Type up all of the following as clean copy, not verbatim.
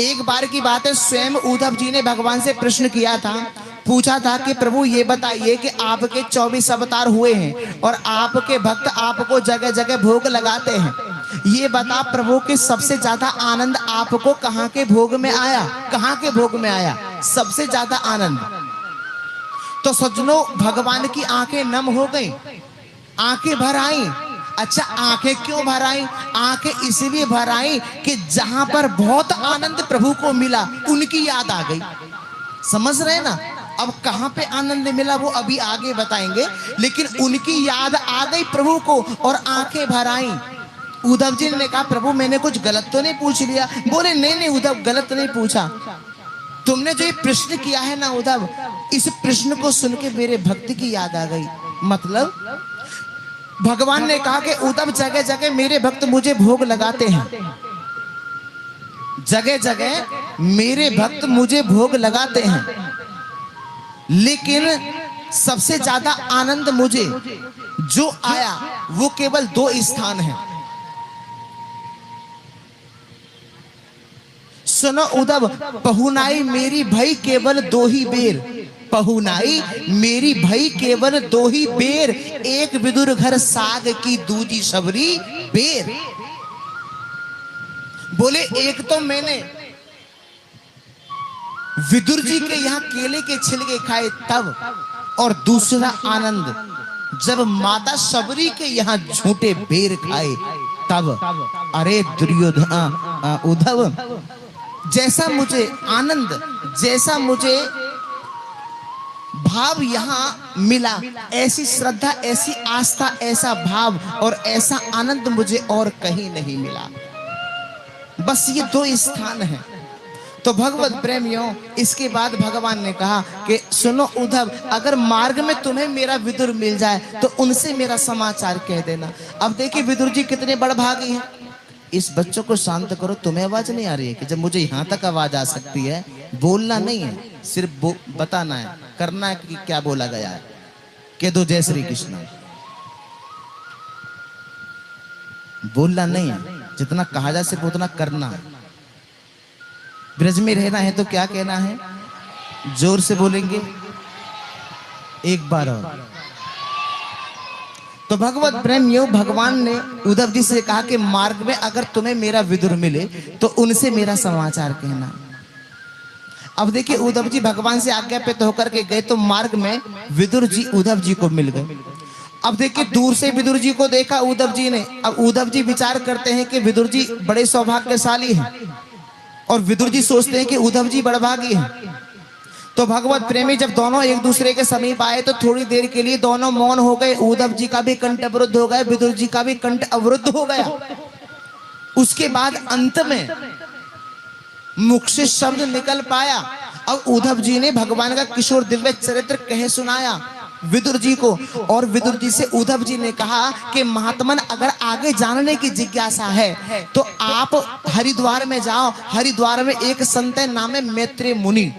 एक बार की बात है, स्वयं उद्धव जी ने भगवान से प्रश्न किया था, पूछा था कि प्रभु ये बताइए कि आपके 24 अवतार हुए हैं और आपके भक्त आपको जगह जगह भोग लगाते हैं, ये बता प्रभु कि सबसे ज्यादा आनंद आपको कहाँ के भोग में आया, कहाँ के भोग में आया सबसे ज्यादा आनंद। तो सज्जनों, भगवान की आंखें नम हो गई, आंखें भर आई। अच्छा, आंखें क्यों भर आई? आंखें इसलिए भर आई कि जहां पर बहुत आनंद प्रभु को मिला उनकी याद आ गई। समझ रहे ना? अब कहां पे आनंद मिला वो अभी आगे बताएंगे, लेकिन उनकी याद आ गई प्रभु को और आंखें भर आई। उद्धव जी ने कहा प्रभु मैंने कुछ गलत तो नहीं पूछ लिया? बोले नहीं नहीं उद्धव, गलत नहीं पूछा। तुमने जो ये प्रश्न किया है ना उद्धव, इस प्रश्न को सुन के मेरे भक्ति की याद आ गई। मतलब भगवान ने कहा कि उद्धव जगह जगह मेरे भक्त मुझे भोग लगाते हैं, जगह जगह मेरे भक्त मुझे भोग लगाते हैं, लेकिन सबसे ज्यादा आनंद मुझे जो आया वो केवल 2 स्थान है। सुनो उद्धव, पहुनाई मेरी भई केवल 2 ही बेर, पहुनाई मेरी भई केवल 2 ही बेर, एक विदुर घर साग की दूजी सबरी बेर। बोले एक तो मैंने विदुर जी के यहाँ केले के छिलके खाए तब, और दूसरा आनंद जब माता सबरी के यहाँ झूठे बेर खाए तब। अरे दुर्योधन उद्धव, जैसा मुझे आनंद, जैसा मुझे भाव यहां मिला, ऐसी श्रद्धा, ऐसी आस्था, ऐसा भाव और ऐसा आनंद मुझे और कहीं नहीं मिला। बस ये 2 स्थान हैं। तो भगवत प्रेमियों, इसके बाद भगवान ने कहा कि सुनो उद्धव, अगर मार्ग में तुम्हें मेरा विदुर मिल जाए तो उनसे मेरा समाचार कह देना। अब देखिए विदुर जी कितने बड़भागी हैं। इस बच्चों को शांत करो, तुम्हें आवाज नहीं आ रही है कि जब मुझे यहां तक आवाज आ सकती है? बोलना नहीं है, सिर्फ बताना है, करना है कि क्या बोला गया है। कह दो जय श्री कृष्ण। बोलना नहीं है, जितना कहा जा सिर्फ उतना करना है। ब्रज में रहना है तो क्या कहना है? जोर से बोलेंगे एक बार और। तो भगवत प्रेमियों, भगवान ने उद्धव जी से कहा कि मार्ग में अगर तुम्हें मेरा विदुर मिले तो उनसे मेरा समाचार कहना। अब देखिए उद्धव जी भगवान से आज्ञा पे तो होकर के गए, तो मार्ग में विदुर जी उद्धव जी को मिल गए। अब देखिए दूर से विदुर जी को देखा उद्धव जी ने। अब उद्धव जी विचार करते हैं कि विदुर जी बड़े सौभाग्यशाली हैं, और विदुर जी सोचते हैं कि उद्धव जी बड़भागी हैं। तो भगवत प्रेमी जब दोनों एक दूसरे के समीप आए तो थोड़ी देर के लिए दोनों मौन हो गए। उद्धव जी का भी कंठ अवरुद्ध हो गया, विदुर जी का भी कंठ अवरुद्ध हो गया। उसके बाद अंत में मुख से शब्द निकल पाया। अब उद्धव जी ने भगवान का किशोर दिव्य चरित्र कह सुनाया विदुर जी को, और विदुर जी से उद्धव जी ने कहा कि महात्मन, अगर आगे जानने की जिज्ञासा है तो आप हरिद्वार में जाओ। हरिद्वार में एक संत है, नाम है मैत्रेय मुनि।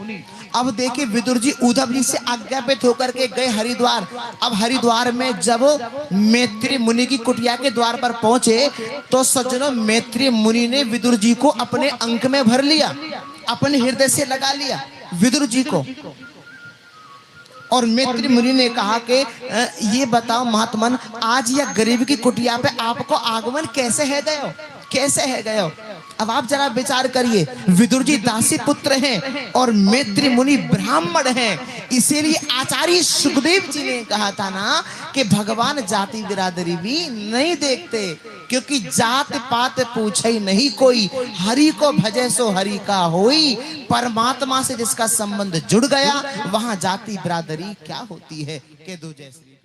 अब देखिए विदुर जी उद्धव जी से आज्ञापित होकर के गए हरिद्वार। अब हरिद्वार में जब मैत्रेय मुनि की कुटिया के द्वार पर पहुंचे तो सज्जनों, मैत्रेय मुनि ने विदुर जी को अपने अंक में भर लिया, अपने हृदय से लगा लिया विदुर जी को। और मैत्रेय मुनि ने कहा कि ये बताओ महात्मन, आज यह गरीब की कुटिया पे आपको आगमन कैसे है गए हो, कैसे है गए हो? अब आप जरा विचार करिए, विदुर जी दासी पुत्र हैं और मैत्रेय मुनि ब्राह्मण हैं। इसीलिए आचार्य सुखदेव जी ने कहा था ना कि भगवान जाति बिरादरी भी नहीं देखते, क्योंकि जात पात पूछे नहीं कोई, हरि को भजे सो हरि का होई। परमात्मा से जिसका संबंध जुड़ गया वहां जाति बिरादरी क्या होती है। कह दो जय श्री।